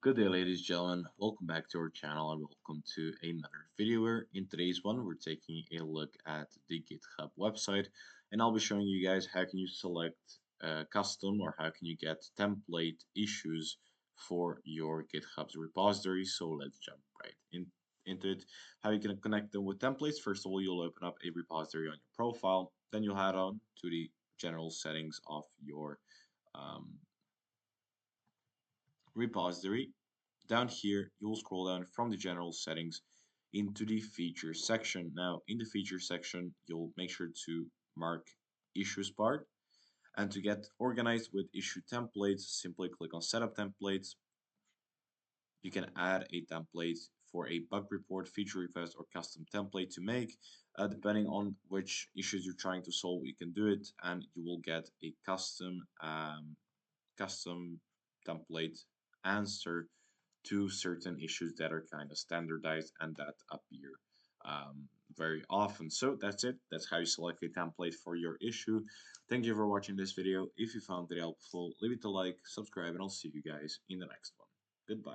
Good day, ladies and gentlemen. Welcome back to our channel and welcome to another video. Where in today's one, we're taking a look at the GitHub website, and I'll be showing you guys how can you select custom or how can you get template issues for your GitHub's repository. So let's jump into it. How you can connect them with templates. First of all, you'll open up a repository on your profile. Then you'll head on to the general settings of your um, repository. Down here, you will scroll down from the general settings into the features section. Now, in the features section, you'll make sure to mark issues part. And to get organized with issue templates, simply click on setup templates. You can add a template for a bug report, feature request, or custom template to make. Depending on which issues you're trying to solve, you can do it, and you will get a custom template answer to certain issues that are kind of standardized and that appear very often. So that's it. That's how you select a template for your issue. Thank you for watching this video. If you found it helpful, leave it a like, subscribe, and I'll see you guys in the next one. Goodbye.